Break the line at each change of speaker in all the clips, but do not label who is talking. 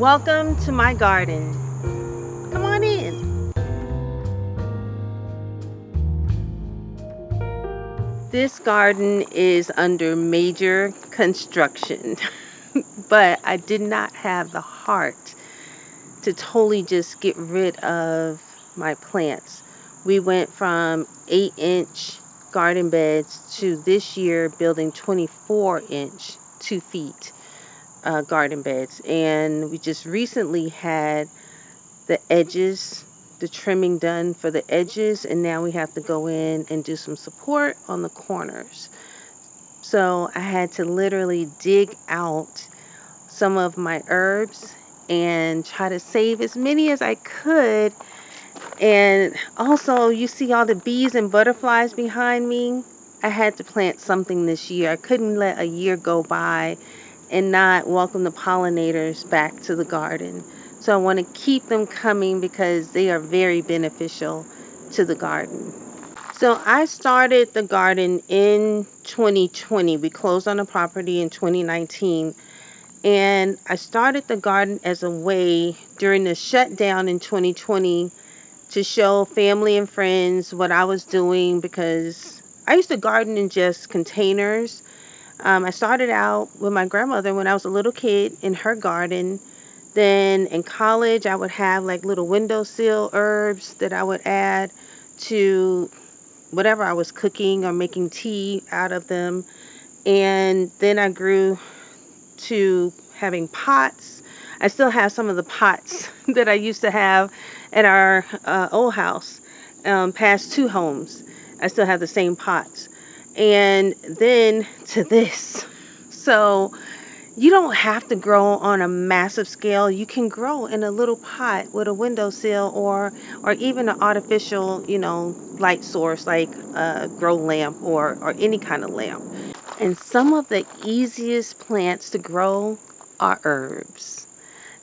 Welcome to my garden. Come on in. This garden is under major construction, but I did not have the heart to totally just get rid of my plants. We went from 8-inch garden beds to this year building 24-inch, 2 feet garden beds. And we just recently had the edges, the trimming done for the edges, and now we have to go in and do some support on the corners. So I had to literally dig out some of my herbs and try to save as many as I could. And also, you see all the bees and butterflies behind me? I had to plant something this year. I couldn't let a year go by and not welcome the pollinators back to the garden. So I want to keep them coming because they are very beneficial to the garden. So I started the garden in 2020. We closed on the property in 2019. And I started the garden as a way during the shutdown in 2020 to show family and friends what I was doing, because I used to garden in just containers. I started out with my grandmother when I was a little kid in her garden. Then in college, I would have like little windowsill herbs that I would add to whatever I was cooking or making tea out of them. And then I grew to having pots. I still have some of the pots that I used to have at our old house, past 2 homes. I still have the same pots. And then to this. So you don't have to grow on a massive scale. You can grow in a little pot with a windowsill or even an artificial, light source like a grow lamp or any kind of lamp. And some of the easiest plants to grow are herbs.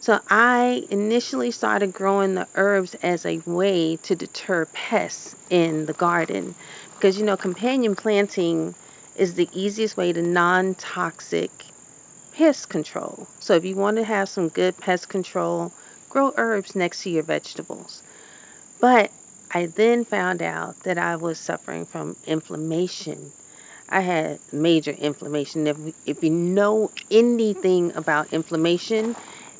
So I initially started growing the herbs as a way to deter pests in the garden. Because, companion planting is the easiest way to non-toxic pest control. So if you want to have some good pest control, grow herbs next to your vegetables. But I then found out that I was suffering from inflammation. I had major inflammation. If you know anything about inflammation,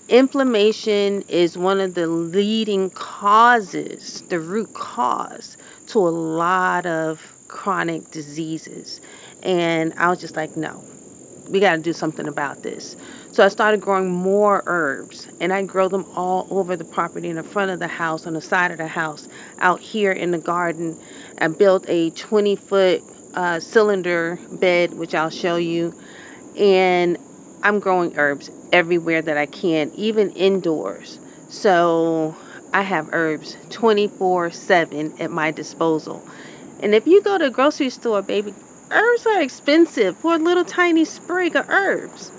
inflammation is one of the leading causes, the root cause to a lot of chronic diseases. And I was just like, no, we got to do something about this. So I started growing more herbs, and I grow them all over the property, in the front of the house, on the side of the house, out here in the garden. I built a 20-foot cylinder bed, which I'll show you. And I'm growing herbs everywhere that I can, even indoors. So I have herbs 24/7 at my disposal. And if you go to a grocery store, baby, herbs are expensive for a little tiny sprig of herbs.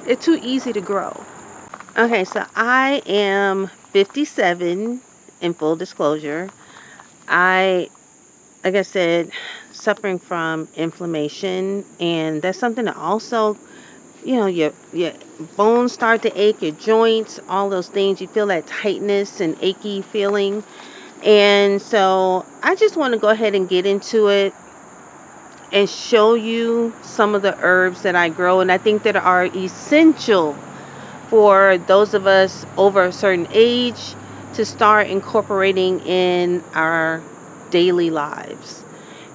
It's too easy to grow. Okay, so I am 57, in full disclosure. Like I said, suffering from inflammation, and that's something that also, your bones start to ache, your joints, all those things. You feel that tightness and achy feeling. And so I just want to go ahead and get into it and show you some of the herbs that I grow, and I think that are essential for those of us over a certain age to start incorporating in our daily lives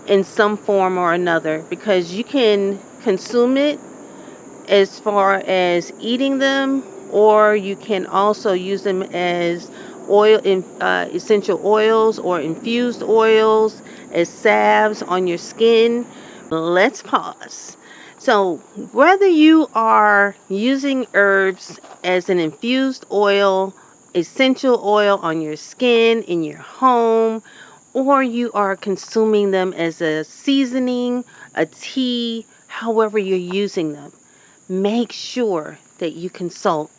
in some form or another, because you can consume it as far as eating them, or you can also use them as essential oils or infused oils, as salves on your skin. Let's pause. So whether you are using herbs as an infused oil, essential oil on your skin, in your home, or you are consuming them as a seasoning, a tea, however you're using them, make sure that you consult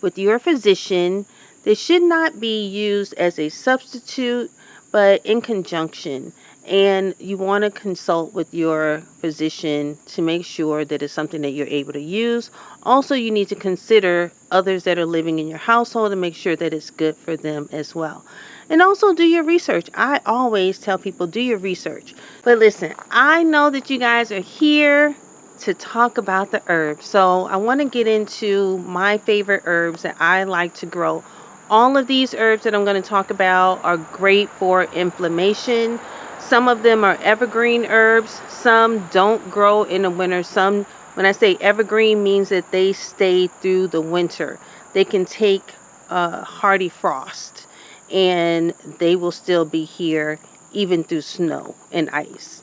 with your physician. They should not be used as a substitute, but in conjunction. And you want to consult with your physician to make sure that it's something that you're able to use. Also, you need to consider others that are living in your household and make sure that it's good for them as well. And also do your research. I always tell people, do your research. But listen, I know that you guys are here to talk about the herbs. So I want to get into my favorite herbs that I like to grow. All of these herbs that I'm going to talk about are great for inflammation. Some of them are evergreen herbs. Some don't grow in the winter. Some, when I say evergreen, means that they stay through the winter. They can take hardy frost and they will still be here even through snow and ice.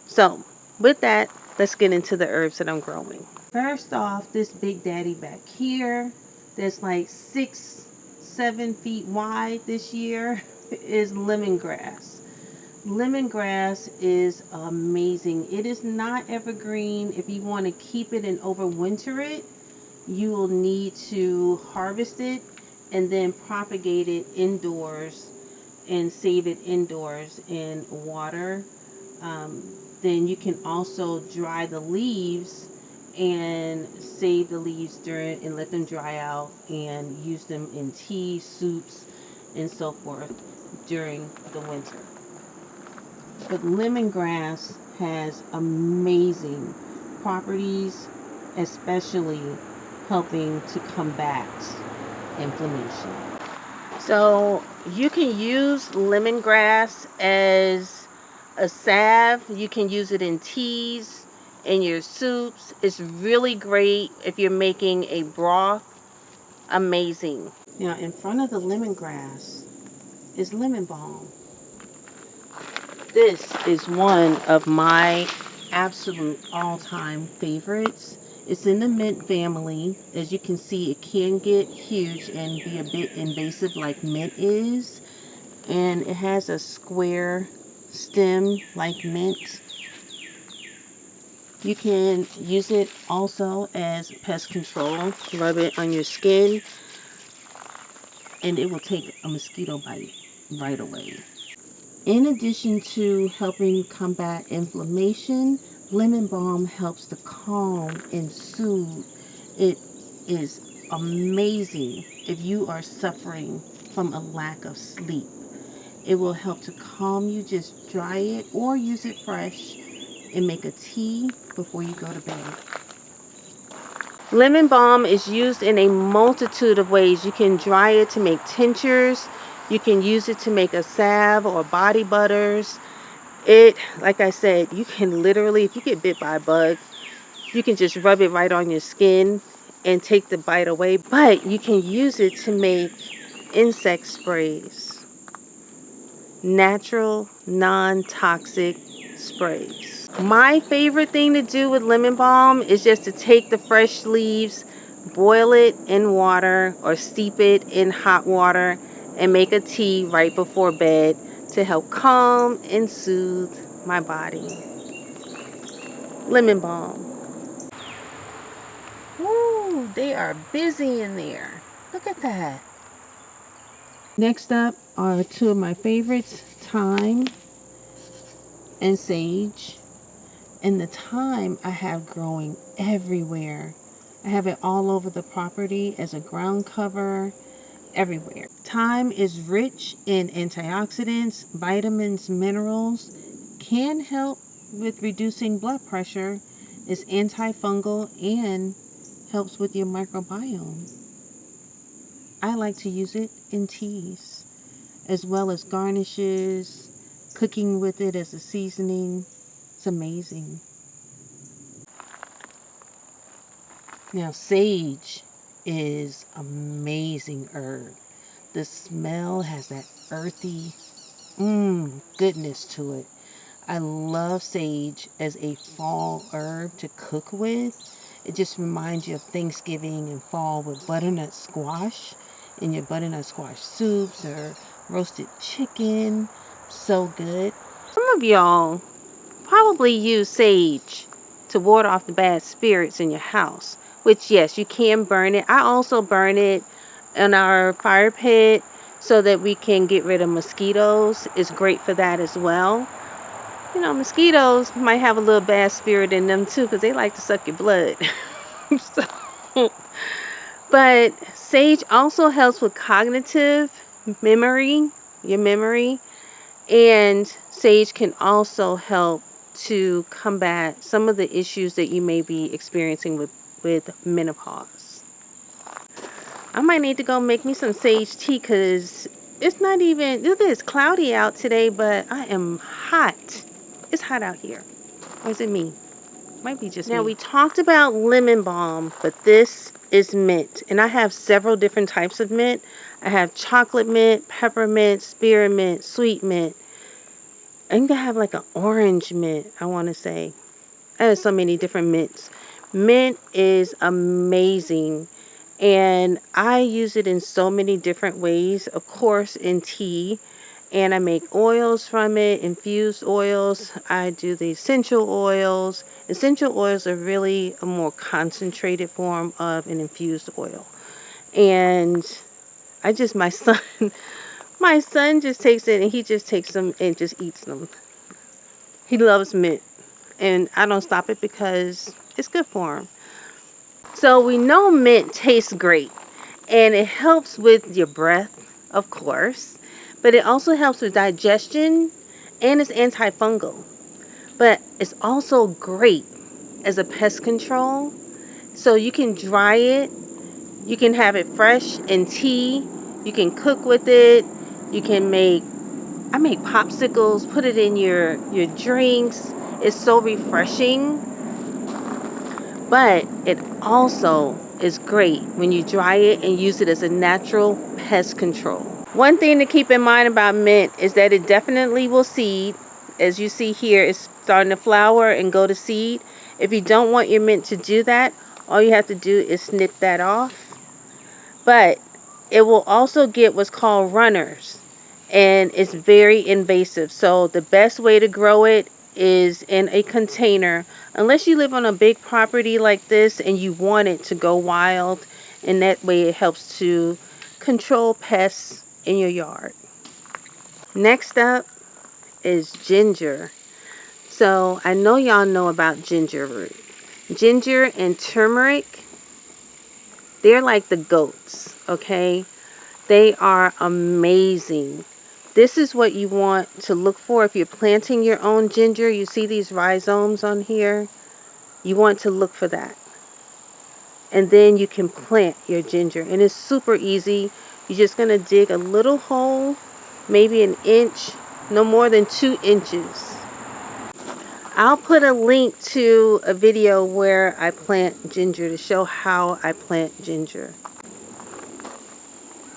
So with that, let's get into the herbs that I'm growing. First off, this big daddy back here that's like 6-7 feet wide this year is lemongrass. Lemongrass is amazing. It is not evergreen. If you want to keep it and overwinter it, you will need to harvest it and then propagate it indoors and save it indoors in water. Then you can also dry the leaves and save the leaves during and let them dry out and use them in tea, soups, and so forth during the winter. But lemongrass has amazing properties, especially helping to combat inflammation. So you can use lemongrass as a salve. You can use it in teas, in your soups. It's really great if you're making a broth. Amazing. Now in front of the lemongrass is lemon balm. This is one of my absolute all-time favorites. It's in the mint family. As you can see, it can get huge and be a bit invasive like mint is. And it has a square stem like mint. You can use it also as pest control. Rub it on your skin and it will take a mosquito bite right away. In addition to helping combat inflammation, lemon balm helps to calm and soothe. It is amazing if you are suffering from a lack of sleep. It will help to calm you. Just dry it or use it fresh and make a tea before you go to bed. Lemon balm is used in a multitude of ways. You can dry it to make tinctures. You can use it to make a salve or body butters. It, like I said, you can literally, if you get bit by a bug, you can just rub it right on your skin and take the bite away. But you can use it to make insect sprays. Natural, non-toxic sprays. My favorite thing to do with lemon balm is just to take the fresh leaves, boil it in water or steep it in hot water and make a tea right before bed to help calm and soothe my body. Lemon balm. Woo, they are busy in there. Look at that. Next up are two of my favorites, thyme and sage. And the thyme I have growing everywhere. I have it all over the property as a ground cover, everywhere. Thyme is rich in antioxidants, vitamins, minerals, can help with reducing blood pressure, is antifungal, and helps with your microbiome. I like to use it in teas, as well as garnishes, cooking with it as a seasoning. It's amazing. Now, sage is amazing herb. The smell has that earthy goodness to it. I love sage as a fall herb to cook with. It just reminds you of Thanksgiving and fall with butternut squash in your butternut squash soups or roasted chicken. So good. Some of y'all probably use sage to ward off the bad spirits in your house, which yes, you can burn it. I also burn it in our fire pit so that we can get rid of mosquitoes. It's great for that as well. Mosquitoes might have a little bad spirit in them too, because they like to suck your blood. So, but sage also helps with cognitive memory, your memory, and sage can also help to combat some of the issues that you may be experiencing with menopause. I might need to go make me some sage tea because it's not even, look, it's cloudy out today, but I am hot. It's hot out here. Or is it me? Might be just me. Now, we talked about lemon balm, but this is mint. And I have several different types of mint. I have chocolate mint, peppermint, spearmint, sweet mint. I think I have like an orange mint, I want to say. I have so many different mints. Mint is amazing. And I use it in so many different ways. Of course, in tea. And I make oils from it, infused oils. I do the essential oils. Essential oils are really a more concentrated form of an infused oil. And my son, my son just takes it and he just takes them and just eats them. He loves mint. And I don't stop it because it's good for him. So we know mint tastes great. And it helps with your breath, of course. But it also helps with digestion, and it's antifungal. But it's also great as a pest control. So you can dry it, you can have it fresh in tea, you can cook with it, I make popsicles, put it in your drinks. It's so refreshing. But it also is great when you dry it and use it as a natural pest control. One thing to keep in mind about mint is that it definitely will seed. As you see here, it's starting to flower and go to seed. If you don't want your mint to do that, all you have to do is snip that off. But it will also get what's called runners, and it's very invasive. So the best way to grow it is in a container, unless you live on a big property like this and you want it to go wild, and that way it helps to control pests in your yard. Next up is ginger. So I know y'all know about ginger root. Ginger and turmeric, they're like the goats, okay? They are amazing. This is what you want to look for if you're planting your own ginger. You see these rhizomes on here? You want to look for that. And then you can plant your ginger. And it's super easy. You're just going to dig a little hole, maybe an inch, no more than 2 inches. I'll put a link to a video where I plant ginger to show how I plant ginger.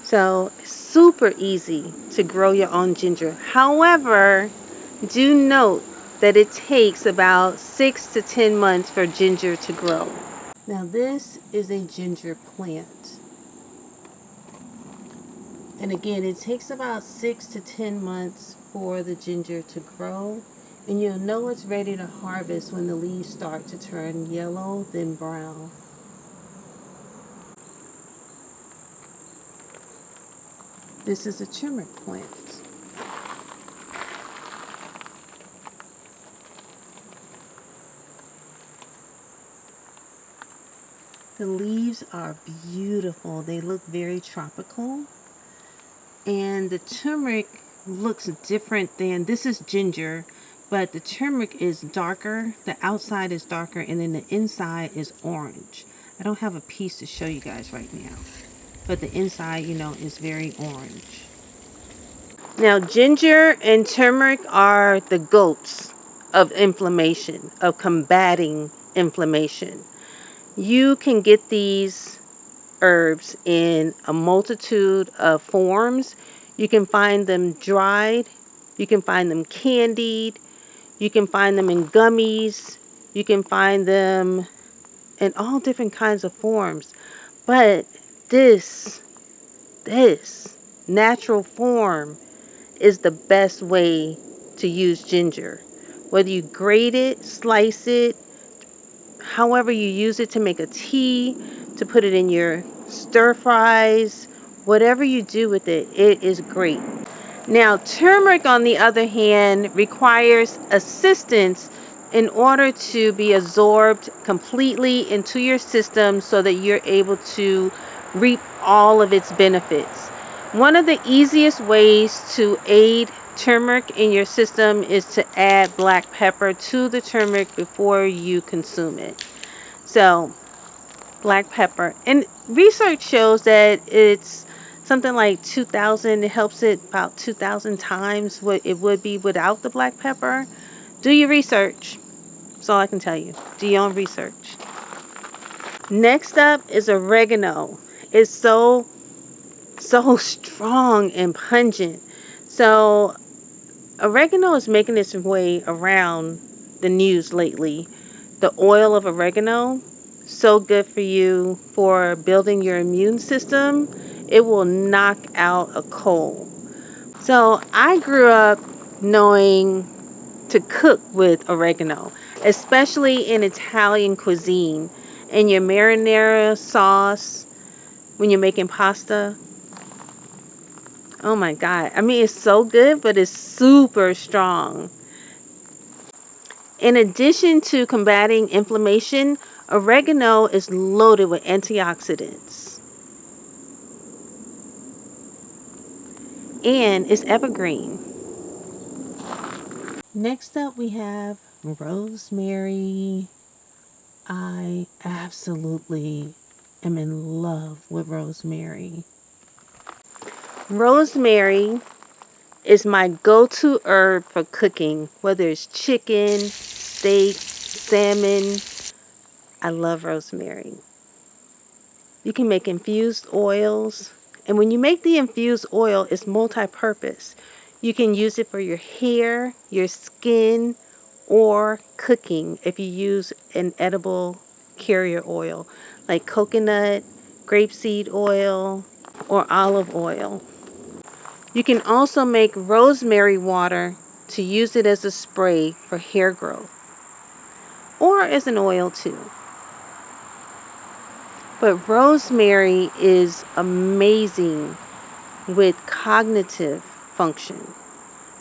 So, super easy to grow your own ginger. However, do note that it takes about 6 to 10 months for ginger to grow. Now, this is a ginger plant. And again, it takes about 6 to 10 months for the ginger to grow. And you'll know it's ready to harvest when the leaves start to turn yellow, then brown. This is a turmeric plant. The leaves are beautiful. They look very tropical. And the turmeric looks different than, this is ginger, but the turmeric is darker. The outside is darker, and then the inside is orange. I don't have a piece to show you guys right now, but the inside, is very orange. Now, ginger and turmeric are the goats of inflammation, of combating inflammation. You can get these herbs in a multitude of forms. You can find them dried, you can find them candied, you can find them in gummies, you can find them in all different kinds of forms. But this natural form is the best way to use ginger. Whether you grate it, slice it, however you use it to make a tea, to put it in your stir fries, whatever you do with it, it is great. Now, turmeric, on the other hand, requires assistance in order to be absorbed completely into your system so that you're able to reap all of its benefits. One of the easiest ways to aid turmeric in your system is to add black pepper to the turmeric before you consume it. So, black pepper. And research shows that it's something like 2,000. It helps it about 2,000 times what it would be without the black pepper. Do your research. That's all I can tell you. Do your own research. Next up is oregano. It's so strong and pungent. So oregano is making its way around the news lately. The oil of oregano, so good for you for building your immune system. It will knock out a cold. So I grew up knowing to cook with oregano, especially in Italian cuisine. In your marinara sauce, when you're making pasta. Oh my God. I mean, it's so good, but it's super strong. In addition to combating inflammation, oregano is loaded with antioxidants. And it's evergreen. Next up, we have rosemary. I absolutely am in love with rosemary. Rosemary is my go-to herb for cooking, whether it's chicken, steak, salmon. I love rosemary. You can make infused oils, and when you make the infused oil, it's multi-purpose. You can use it for your hair, your skin, or cooking if you use an edible carrier oil like coconut, grapeseed oil, or olive oil. You can also make rosemary water to use it as a spray for hair growth or as an oil too. But rosemary is amazing with cognitive function.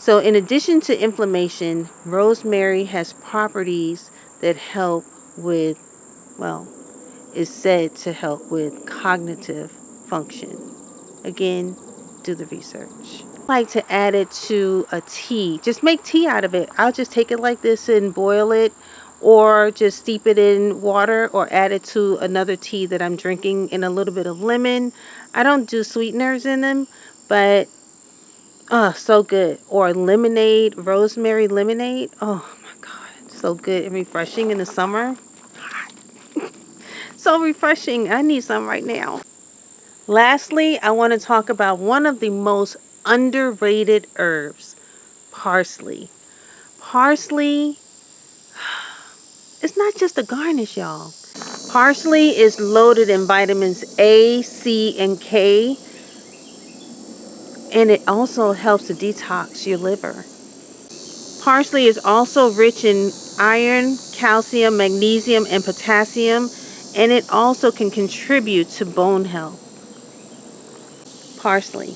So in addition to inflammation, rosemary has properties that help with, well, is said to help with cognitive function. Again, do the research. I like to add it to a tea. Just make tea out of it. I'll just take it like this and boil it, or just steep it in water, or add it to another tea that I'm drinking in a little bit of lemon. I don't do sweeteners in them, but oh, so good. Or lemonade, rosemary lemonade. Oh my God, so good and refreshing in the summer. So refreshing. I need some right now. Lastly, I want to talk about one of the most underrated herbs, parsley. Parsley, it's not just a garnish, y'all. Parsley is loaded in vitamins A, C, and K, and it also helps to detox your liver. Parsley is also rich in iron, calcium, magnesium, and potassium, and it also can contribute to bone health. Parsley.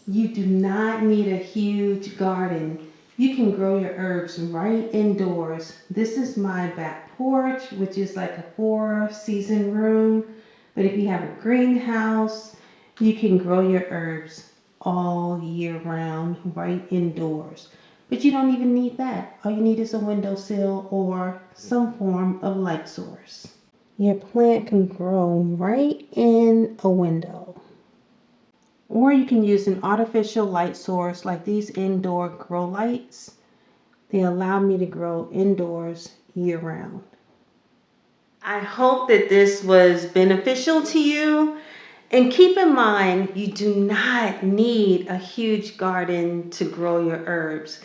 You do not need a huge garden. You can grow your herbs right indoors. This is my back porch, which is like a 4-season room. But if you have a greenhouse, you can grow your herbs all year round right indoors. But you don't even need that. All you need is a windowsill or some form of light source. Your plant can grow right in a window. Or you can use an artificial light source like these indoor grow lights. They allow me to grow indoors year round. I hope that this was beneficial to you. And keep in mind, you do not need a huge garden to grow your herbs.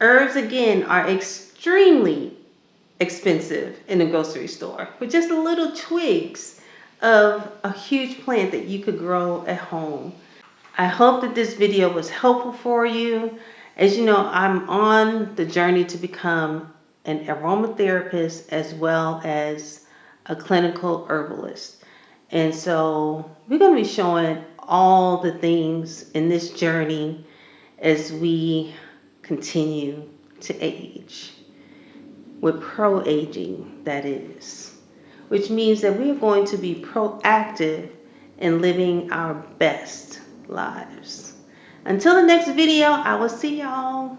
Herbs, again, are extremely expensive in the grocery store with just a little twigs of a huge plant that you could grow at home. I hope that this video was helpful for you. As you know, I'm on the journey to become an aromatherapist as well as a clinical herbalist. And so we're going to be showing all the things in this journey as we continue to age. With pro-aging, that is, which means that we're going to be proactive in living our best lives. Until the next video, I will see y'all.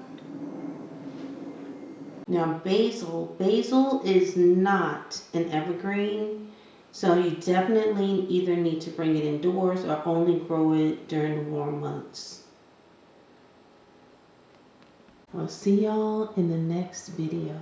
Now, basil is not an evergreen, so you definitely either need to bring it indoors or only grow it during the warm months. I'll see y'all in the next video.